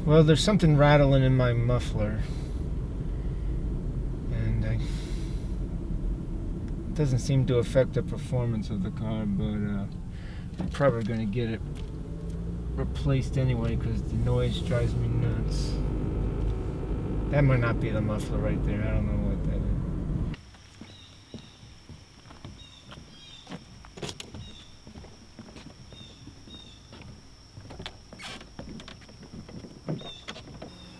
Well, there's something rattling in my muffler. And it doesn't seem to affect the performance of the car, but I'm probably going to get it replaced anyway because the noise drives me nuts. That might not be the muffler right there. I don't know what that is.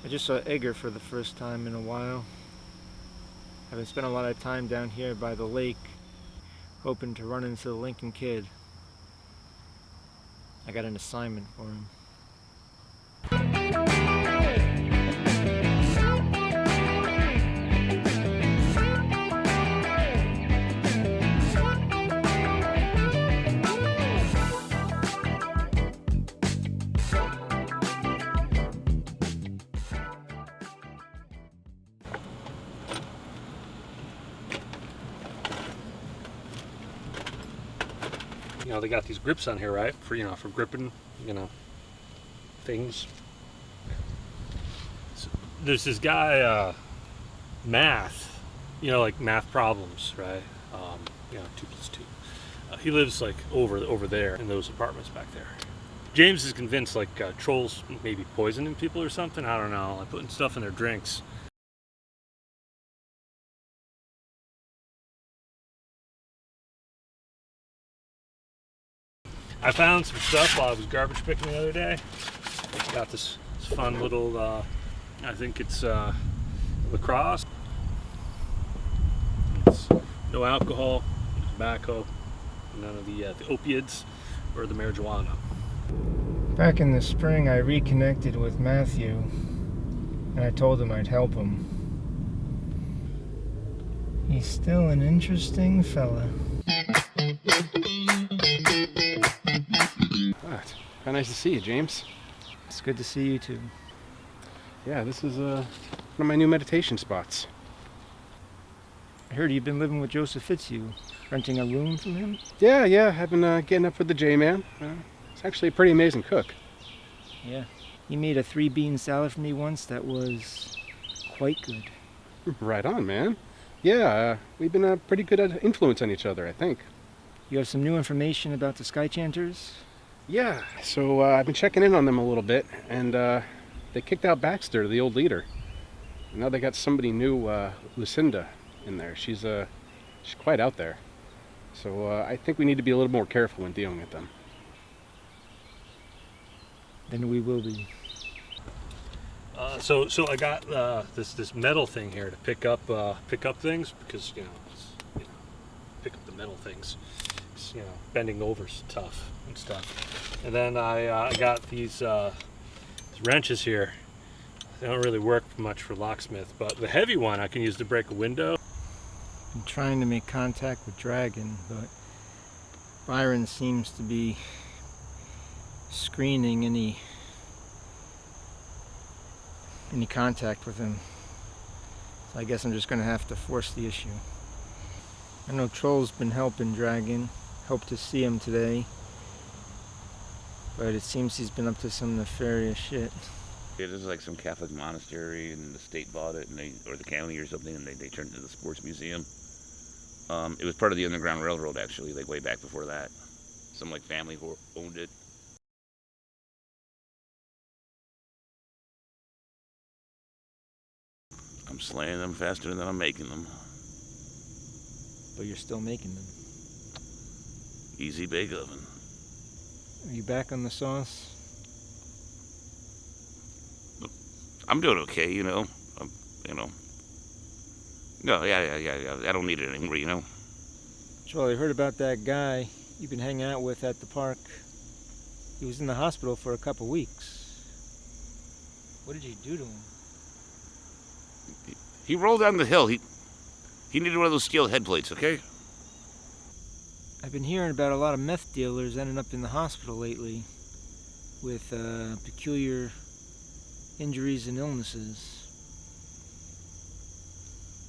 I just saw Edgar for the first time in a while. I've been spending a lot of time down here by the lake, hoping to run into the Lincoln Kid. I got an assignment for him. You know, they got these grips on here, right? For, for gripping, things. So there's this guy, Math, like math problems, right? 2 + 2. He lives like over there in those apartments back there. James is convinced like trolls maybe poisoning people or something. I don't know, like putting stuff in their drinks. I found some stuff while I was garbage picking the other day. Got this fun little, I think it's lacrosse. It's no alcohol, no tobacco, none of the opiates or the marijuana. Back in the spring, I reconnected with Matthew, and I told him I'd help him. He's still an interesting fella. How nice to see you, James. It's good to see you too. Yeah, this is one of my new meditation spots. I heard you've been living with Joseph Fitzhugh, renting a room from him? Yeah, I've been getting up with the J-Man. He's actually a pretty amazing cook. Yeah. He made a 3-bean salad for me once that was quite good. Right on, man. Yeah, we've been a pretty good influence on each other, I think. You have some new information about the Sky Chanters? Yeah, so I've been checking in on them a little bit, and they kicked out Baxter, the old leader. Now they got somebody new, Lucinda, in there. She's quite out there. So I think we need to be a little more careful when dealing with them. Then we will be. So I got this metal thing here to pick up things because pick up the metal things. Bending over's tough and stuff. And then I got these wrenches here. They don't really work much for locksmith, but the heavy one I can use to break a window. I'm trying to make contact with Dragon, but Byron seems to be screening any contact with him. So I guess I'm just going to have to force the issue. I know Troll's been helping Dragon. Hope to see him today. But it seems he's been up to some nefarious shit. It was like some Catholic monastery, and the state bought it, or the county or something, and they turned it into the sports museum. It was part of the Underground Railroad, actually, like way back before that. Some family who owned it. I'm slaying them faster than I'm making them. But you're still making them. Easy bake oven. Are you back on the sauce? I'm doing okay, No, yeah. I don't need it anymore, Troll, I heard about that guy you've been hanging out with at the park. He was in the hospital for a couple weeks. What did you do to him? He rolled down the hill. He needed one of those steel head plates, okay? I've been hearing about a lot of meth dealers ending up in the hospital lately with peculiar injuries and illnesses.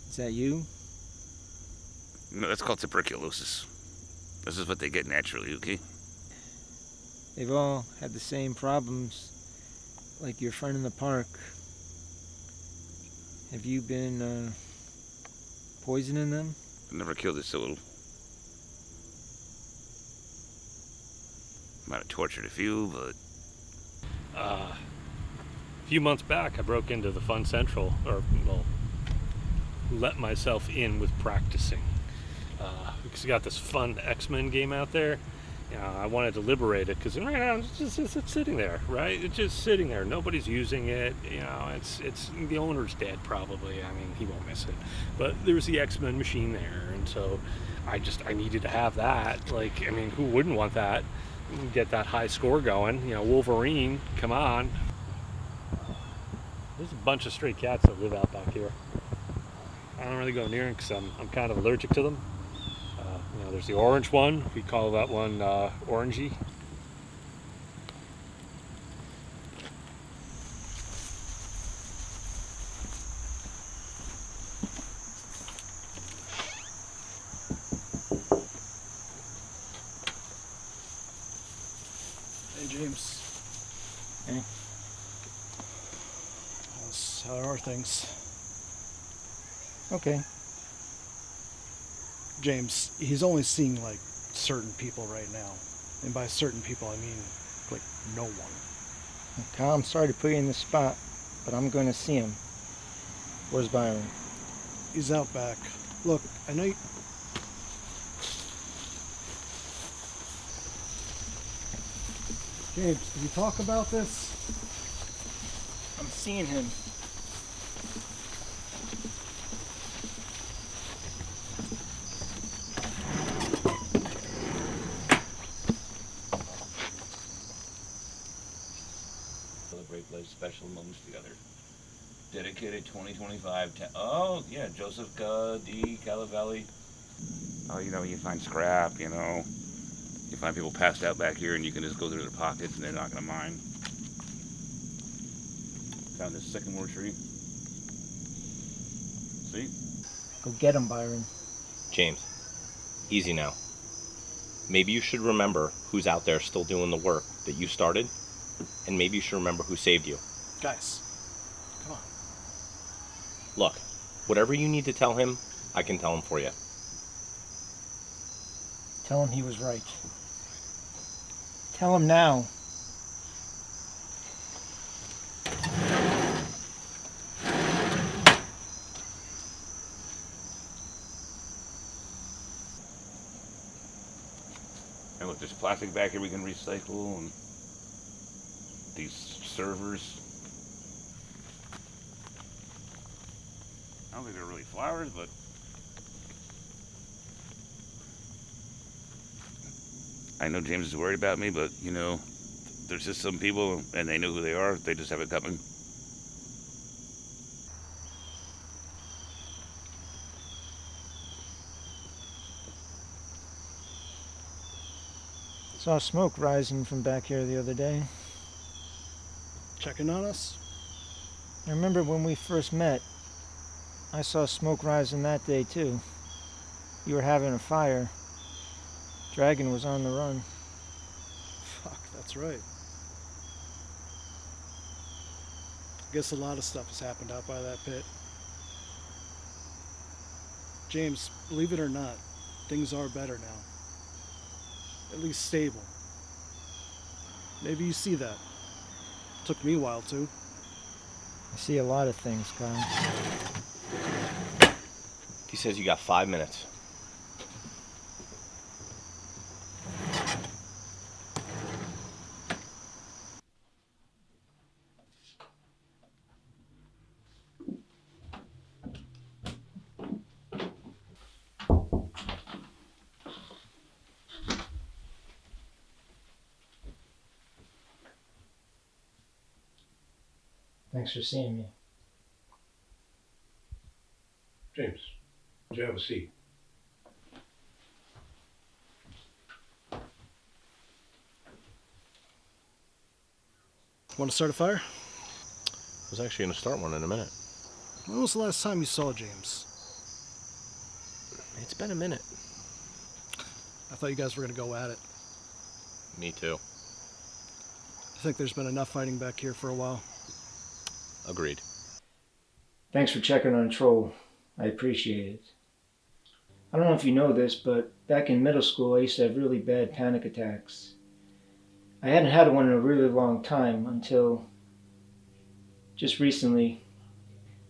Is that you? No, that's called tuberculosis. This is what they get naturally, okay? They've all had the same problems. like your friend in the park, have you been poisoning them? I never killed a soul. Might have tortured a few, but A few months back, I broke into the Fun Central, or, well, let myself in with practicing. Because we got this fun X-Men game out there. I wanted to liberate it because right now it's sitting there, right? It's just sitting there. Nobody's using it. It's the owner's dead probably. I mean, he won't miss it. But there was the X-Men machine there, and so I needed to have that. Like, I mean, who wouldn't want that? Get that high score going. Wolverine, come on. There's a bunch of stray cats that live out back here. I don't really go near them because I'm kind of allergic to them. There's the orange one. We call that one orangey. Hey, James. Hey. How are things? Okay. James, he's only seeing like certain people right now. And by certain people, I mean like no one. Kyle, I'm sorry to put you in the spot, but I'm going to see him. Where's Byron? He's out back. Look, I know you... James, did we talk about this? I'm seeing him. celebrate life's special moments together. Dedicated 2025. Oh, yeah, Joseph D. Calavelli. Oh, you find scrap, you find people passed out back here and you can just go through their pockets and they're not going to mind. Found this sycamore tree. See? Go get him, Byron. James, easy now. Maybe you should remember who's out there still doing the work that you started, and maybe you should remember who saved you. Guys, come on. Look, whatever you need to tell him, I can tell him for you. Tell him he was right. Tell him now. And look, there's plastic back here we can recycle, and these servers. I don't think they're really flowers, but I know James is worried about me, but there's just some people, and they know who they are. They just have it coming. Saw smoke rising from back here the other day. Checking on us? I remember when we first met, I saw smoke rising that day too. You were having a fire. Dragon was on the run. Fuck, that's right. I guess a lot of stuff has happened out by that pit. James, believe it or not, things are better now. At least stable. Maybe you see that. Took me a while too. I see a lot of things, Kyle. He says you got 5 minutes. Thanks for seeing me. James, would you have a seat? Want to start a fire? I was actually going to start one in a minute. When was the last time you saw James? It's been a minute. I thought you guys were going to go at it. Me too. I think there's been enough fighting back here for a while. Agreed. Thanks for checking on Troll. I appreciate it. I don't know if you know this, but back in middle school I used to have really bad panic attacks. I hadn't had one in a really long time until just recently,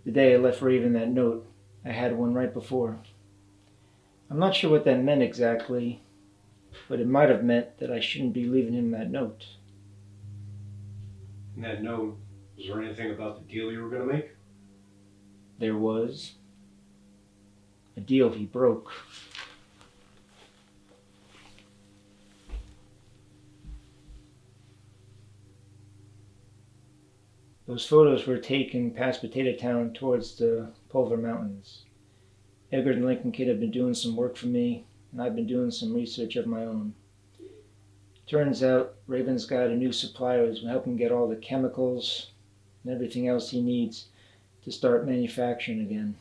the day I left Raven that note. I had one right before. I'm not sure what that meant exactly, but it might have meant that I shouldn't be leaving him that note. In that note, was there anything about the deal you were going to make? There was a deal he broke. Those photos were taken past Potato Town towards the Pulver Mountains. Edgar and Lincoln Kid have been doing some work for me, and I've been doing some research of my own. Turns out Raven's got a new supplier who's help him get all the chemicals and everything else he needs to start manufacturing again.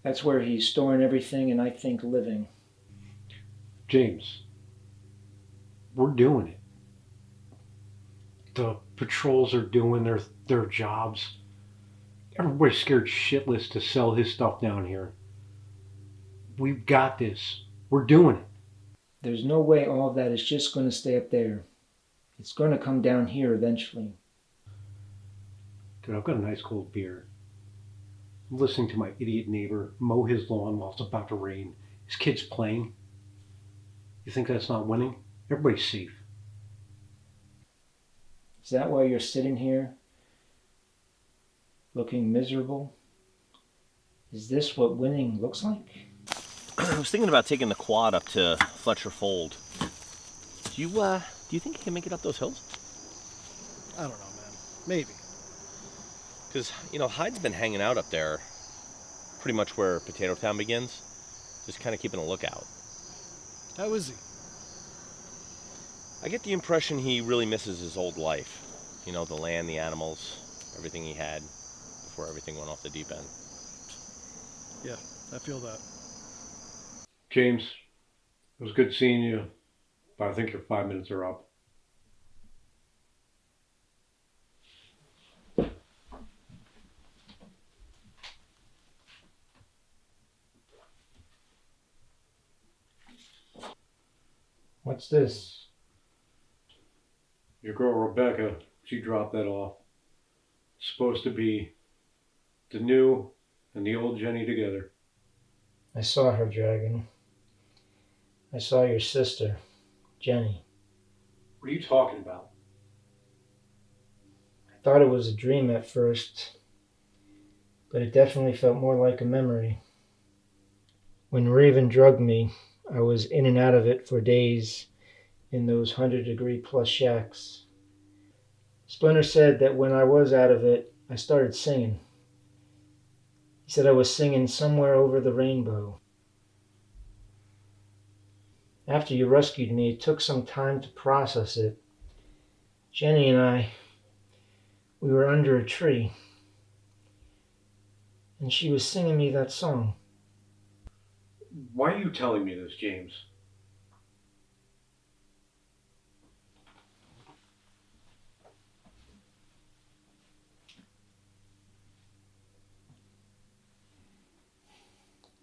That's where he's storing everything and I think living. James, we're doing it. The patrols are doing their jobs. Everybody's scared shitless to sell his stuff down here. We've got this. We're doing it. There's no way all of that is just going to stay up there. It's going to come down here eventually. Dude, I've got a nice cold beer. I'm listening to my idiot neighbor mow his lawn while it's about to rain. His kid's playing. You think that's not winning? Everybody's safe. Is that why you're sitting here, looking miserable? Is this what winning looks like? I was thinking about taking the quad up to Fletcher Fold. Do you think you can make it up those hills? I don't know, man. Maybe. Because, Hyde's been hanging out up there pretty much where Potato Town begins. Just kind of keeping a lookout. How is he? I get the impression he really misses his old life. The land, the animals, everything he had before everything went off the deep end. Yeah, I feel that. James, it was good seeing you, but I think your 5 minutes are up. What's this? Your girl Rebecca, she dropped that off. It's supposed to be the new and the old Jenny together. I saw her, Dragon. I saw your sister, Jenny. What are you talking about? I thought it was a dream at first, but it definitely felt more like a memory. When Raven drugged me, I was in and out of it for days in those 100-degree-plus shacks. Splinter said that when I was out of it, I started singing. He said I was singing Somewhere Over the Rainbow. After you rescued me, it took some time to process it. Jenny and I, we were under a tree, and she was singing me that song. Why are you telling me this, James?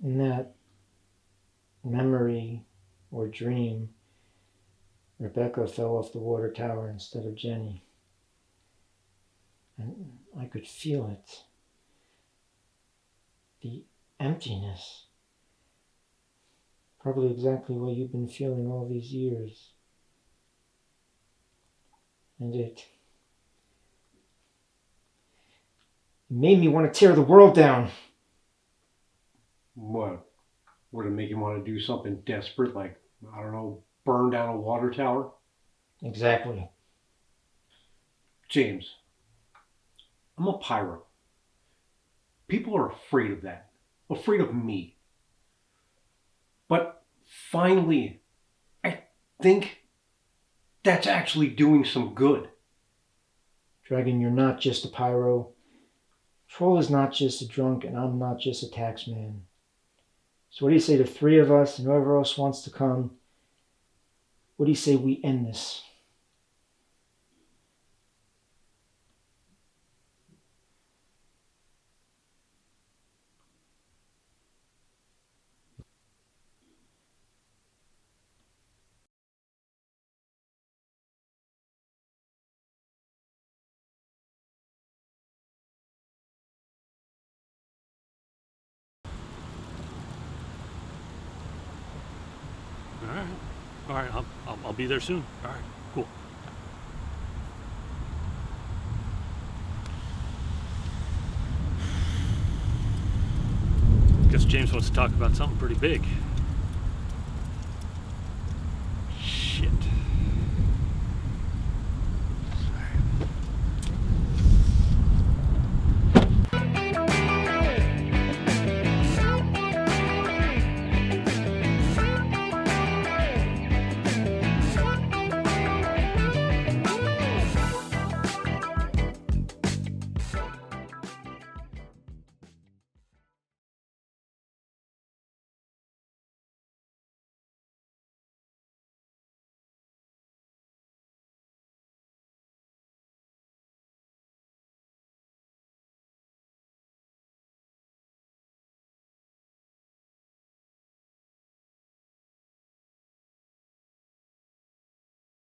In that memory or dream, Rebecca fell off the water tower instead of Jenny. And I could feel it. The emptiness. Probably exactly what you've been feeling all these years. And it made me want to tear the world down. What? Would it make you want to do something desperate, like, I don't know, burn down a water tower? Exactly. James, I'm a pyro. People are afraid of that. Afraid of me. But finally, I think that's actually doing some good. Dragon, you're not just a pyro. Troll is not just a drunk, and I'm not just a tax man. So what do you say to three of us and whoever else wants to come? What do you say we end this? All right. I'll be there soon. All right. Cool. Guess James wants to talk about something pretty big.